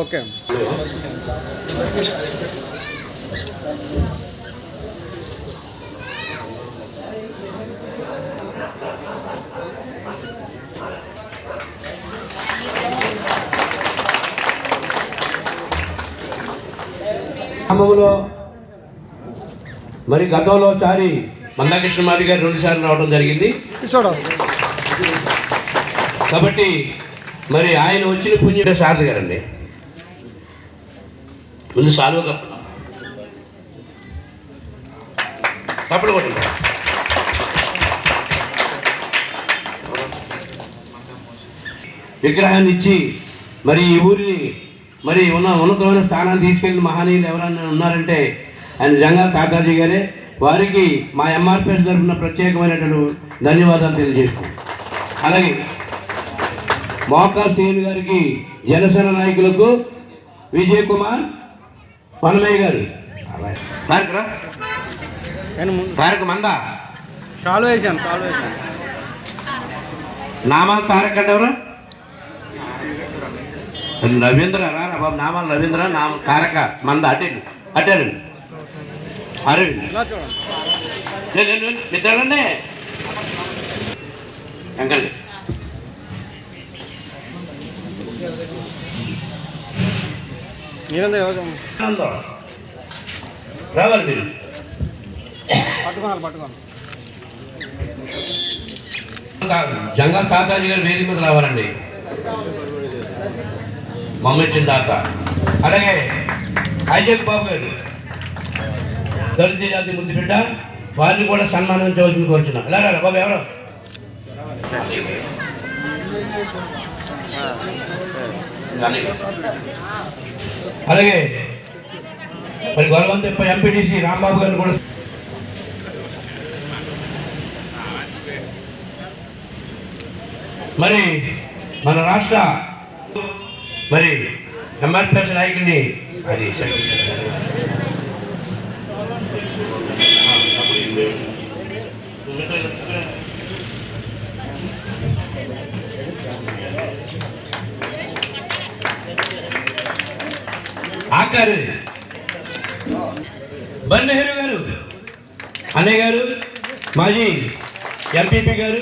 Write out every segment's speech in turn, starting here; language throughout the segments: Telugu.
ఓకే గ్రామంలో మరి గతంలో సారి మందాకృష్ణ మాది గారు 2 సార్లు రావడం జరిగింది కాబట్టి మరి ఆయన వచ్చిన పుణ్య శారద గారండి ముందు సాల్వ కప్పలు కొట్టింది విగ్రహాన్ని ఇచ్చి మరి ఈ ఊరిని మరి ఉన్నతమైన స్థానాన్ని తీసుకెళ్ళిన మహనీయులు ఎవరైనా ఉన్నారంటే ఆయన జంగాల తాతాజీ గారే. వారికి మా ఎంఆర్పిఎస్ తరఫున ప్రత్యేకమైనటువంటి ధన్యవాదాలు తెలియజేస్తున్నాం. అలాగే మోకా సేన్ గారికి, జనసేన నాయకులకు విజయ్ కుమార్ పనమయ్య గారు మందా చాలు వేసాను నామాలు తారక్ అంటే ఎవరు? రవీంద్ర రా బాబు, నామాలు రవీంద్ర, నామ తారక మంద అటేనండి అరవింద్ మిత్రులండి అంకల్ రావాలి మీరు పట్టుకోవాలి జంగల్ తాతాజీ గారు వేదిక మీద రావాలండి, మమ్మిచ్చిన తాత. అలాగే ఐజక్ బాబు గారు దళిత జాతి ముద్దు బిడ్డ, వారిని కూడా సన్మానించవలసింది కోరుచున్నాం. ఎలా రా బాబు ఎవరు? అలాగే మరి గొలవంత ఎంపీటీసీ రాంబాబు గారిని కూడా మరి మన రాష్ట్ర మరి ఎంఆర్పిఎస్ నాయకుడిని అది ఆకారు బన్ నెహ్రూ గారు, అన్నయ్య గారు, మాజీ ఎంపీపీ గారు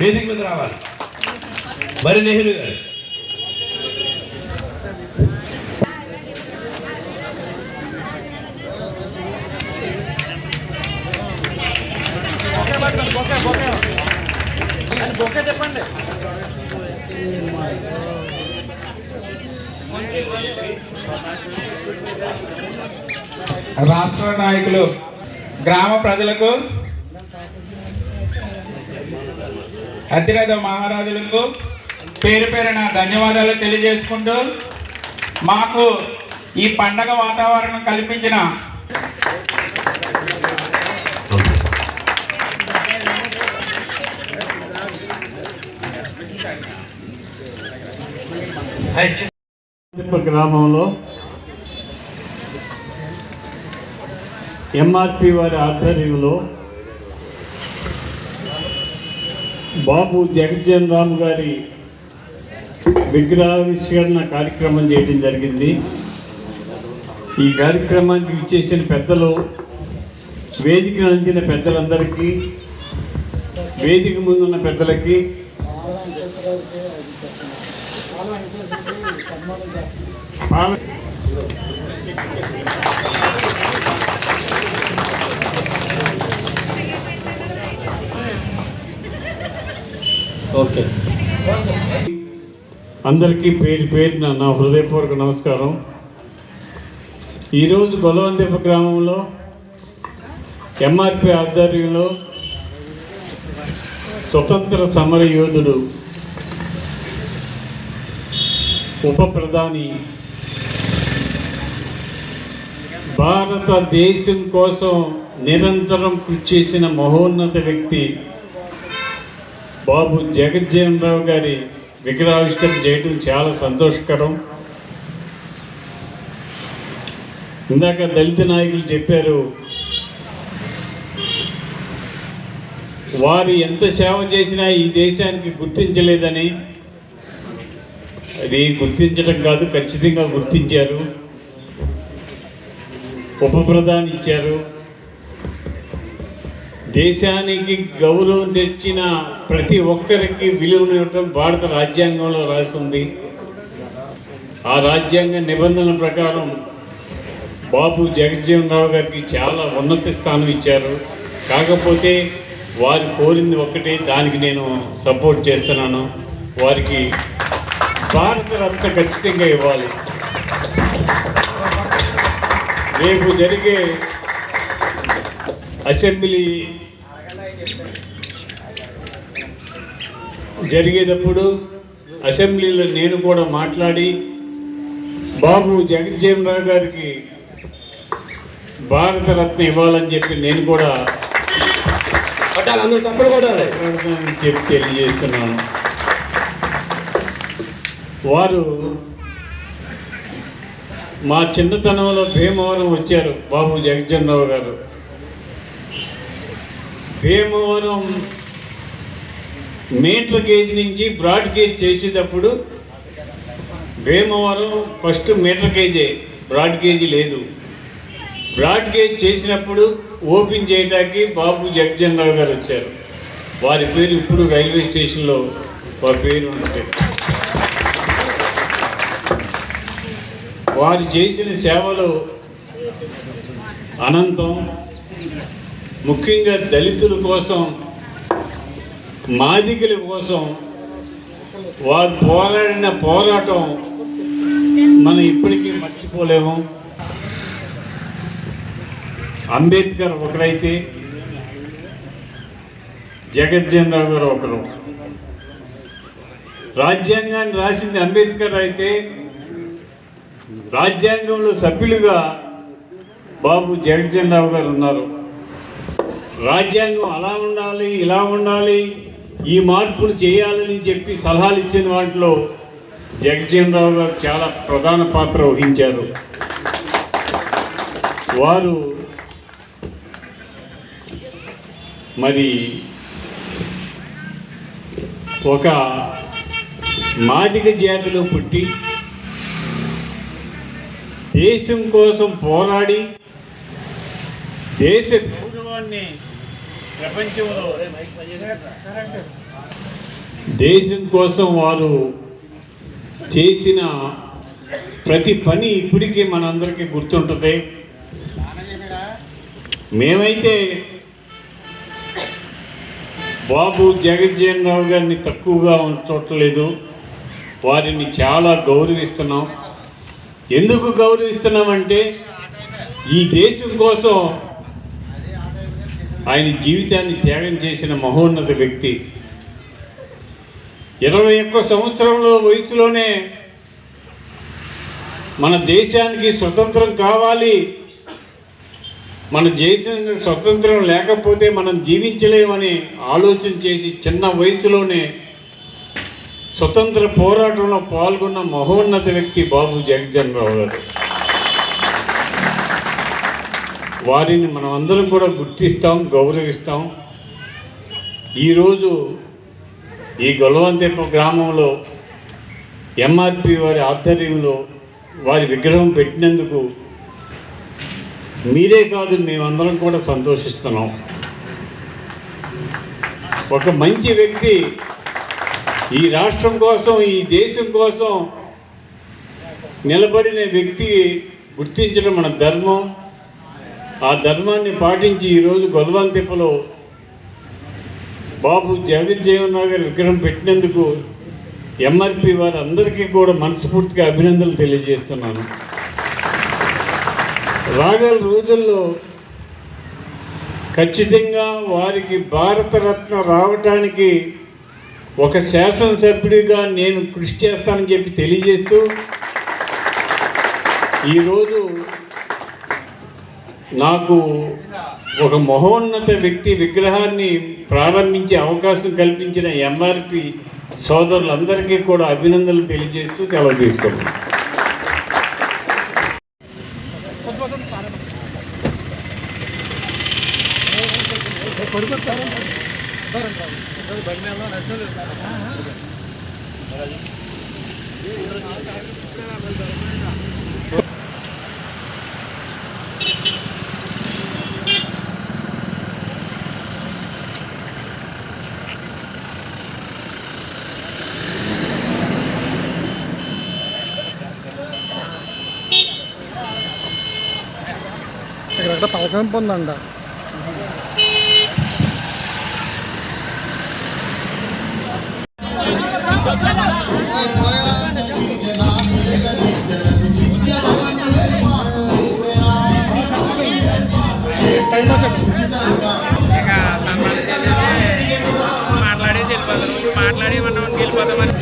వేదిక మీద రావాలి. బరి నెహ్రూ గారు, చెప్పండి. రాష్ట్ర నాయకులు, గ్రామ ప్రజలకు, అతిరథ మహారాజులకు పేరు పేరున ధన్యవాదాలు తెలియజేసుకుంటూ మాకు ఈ పండగ వాతావరణం కల్పించిన గ్రామంలో ఎంఆర్పి వారి ఆధ్వర్యంలో బాబు జగజ్జన్ రామ్ గారి విగ్రహావిష్కరణ కార్యక్రమం చేయడం జరిగింది. ఈ కార్యక్రమానికి ఇచ్చేసిన పెద్దలు, వేదికను అందించిన పెద్దలందరికీ, వేదిక ముందున్న పెద్దలకి, ఓకే అందరికీ పేరు పేరున నా హృదయపూర్వక నమస్కారం. ఈరోజు గొలవందెప్ప గ్రామంలో ఎంఆర్పి ఆధ్వర్యంలో స్వతంత్ర సమర యోధుడు, ఉప ప్రధాని, భారతదేశం కోసం నిరంతరం కృషి చేసిన మహోన్నత వ్యక్తి బాబు జగజ్జన్ రావు గారి విగ్రహావిష్కరణ చేయడం చాలా సంతోషకరం. ఇందాక దళిత నాయకులు చెప్పారు, వారు ఎంత సేవ చేసినా ఈ దేశానికి గుర్తించలేదని, అది గుర్తించడం కాదు, ఖచ్చితంగా గుర్తించారు. ఉప ప్రధాని ఇచ్చారు. దేశానికి గౌరవం తెచ్చిన ప్రతి ఒక్కరికి విలువనివ్వటం భారత రాజ్యాంగంలో రాసి ఉంది. ఆ రాజ్యాంగ నిబంధనల ప్రకారం బాబు జగజ్జీవన్ రావు గారికి చాలా ఉన్నత స్థానం ఇచ్చారు. కాకపోతే వారు కోరింది ఒక్కటే, దానికి నేను సపోర్ట్ చేస్తున్నాను. వారికి భారత రత్న ఖచ్చితంగా ఇవ్వాలి. రేపు జరిగే అసెంబ్లీ జరిగేటప్పుడు అసెంబ్లీలో నేను కూడా మాట్లాడి బాబు జగజ్జీవన్ రావు గారికి భారత రత్న ఇవ్వాలని చెప్పి నేను కూడా చెప్పి తెలియజేస్తున్నాను. వారు మా చిన్నతనంలో భీమవరం వచ్చారు బాబు జగజ్జీవన్ రావు గారు. భీమవరం మీటర్ గేజ్ నుంచి బ్రాడ్ గేజ్ చేసేటప్పుడు భీమవరం ఫస్ట్ మీటర్ గేజే, బ్రాడ్ గేజ్ లేదు. బ్రాడ్ గేజ్ చేసినప్పుడు ఓపెన్ చేయడానికి బాబు జగజ్జీవన్ రావు గారు వచ్చారు. వారి పేరు ఇప్పుడు రైల్వే స్టేషన్లో వారి పేరు ఉంటుంది. వారు చేసిన సేవలు అనంతం. ముఖ్యంగా దళితుల కోసం, మాదిగల కోసం వారు పోరాడిన పోరాటం మనం ఇప్పటికీ మర్చిపోలేము. అంబేద్కర్ ఒకరైతే జగజ్జీవన్ రావు గారు ఒకరు. రాజ్యాంగాన్ని రాసింది అంబేద్కర్ అయితే రాజ్యాంగంలో సభ్యులుగా బాబు జగజ్జీవన్ రావు గారు ఉన్నారు. రాజ్యాంగం అలా ఉండాలి, ఇలా ఉండాలి, ఈ మార్పులు చేయాలని చెప్పి సలహాలు ఇచ్చిన వాటిలో జగజ్జీవన్ రావు గారు చాలా ప్రధాన పాత్ర వహించారు. వారు మరి ఒక మాదిగ జాతిలో పుట్టి దేశం కోసం పోరాడి దేశ గౌరవాన్ని ప్రపంచంలో దేశం కోసం వారు చేసిన ప్రతి పని ఇప్పటికీ మనందరికీ గుర్తుంటుంది. మేమైతే బాబు జగజ్జీవన్ రావు గారిని తక్కువగా ఉంచట్లేదు, వారిని చాలా గౌరవిస్తున్నాం. ఎందుకు గౌరవిస్తున్నామంటే ఈ దేశం కోసం ఆయన జీవితాన్ని త్యాగం చేసిన మహోన్నత వ్యక్తి. 21 సంవత్సరంలో వయసులోనే మన దేశానికి స్వతంత్రం కావాలి, మన దేశానికి స్వతంత్రం లేకపోతే మనం జీవించలేమని ఆలోచన చేసి చిన్న వయసులోనే స్వతంత్ర పోరాటంలో పాల్గొన్న మహోన్నత వ్యక్తి బాబు జగజ్జీవన్ రావు గారు. వారిని మనం అందరం కూడా గుర్తిస్తాం, గౌరవిస్తాం. ఈరోజు ఈ గొలవంతెప్ప గ్రామంలో ఎంఆర్పి వారి ఆధ్వర్యంలో వారి విగ్రహం పెట్టినందుకు మీరే కాదు, మేమందరం కూడా సంతోషిస్తున్నాం. ఒక మంచి వ్యక్తి ఈ రాష్ట్రం కోసం, ఈ దేశం కోసం నిలబడిన వ్యక్తి గుర్తించడం మన ధర్మం. ఆ ధర్మాన్ని పాటించి ఈరోజు గొలవంతెప్పలో బాబు జగజ్జీవన్ రావు గారి విగ్రహం పెట్టినందుకు ఎంఆర్పి వారి అందరికీ కూడా మనస్ఫూర్తిగా అభినందనలు తెలియజేస్తున్నాను. రాగల రోజుల్లో ఖచ్చితంగా వారికి భారతరత్న రావటానికి ఒక శాసనసభ్యుడిగా నేను కృషి చేస్తానని చెప్పి తెలియజేస్తూ, ఈరోజు నాకు ఒక మహోన్నత వ్యక్తి విగ్రహాన్ని ప్రారంభించే అవకాశం కల్పించిన ఎంఆర్పి సోదరులందరికీ కూడా అభినందనలు తెలియజేస్తూ సెలవు తీసుకున్నాను. ఇక్కడ తలకంపు ఉందంట. మాట్లాడేసి వెళ్ళిపోతాం, మాట్లాడి మనం వెళ్ళిపోతామని.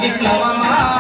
విప్లవమా